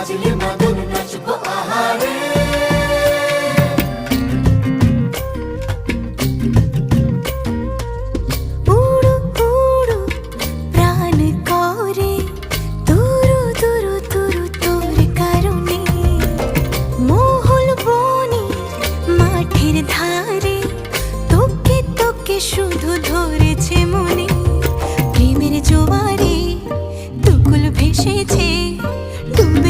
বাজলে মাদল নাচবো আহারে। উড়ু উড়ু প্রাণ করে তুরু তুরু তুরু তোর কারণে, মহল বনে মাঠের ধারে তোকে তোকে শুধু ধরেছে মনে। প্রেমের জোয়ারে দুকুল ভেসেছে ডুবে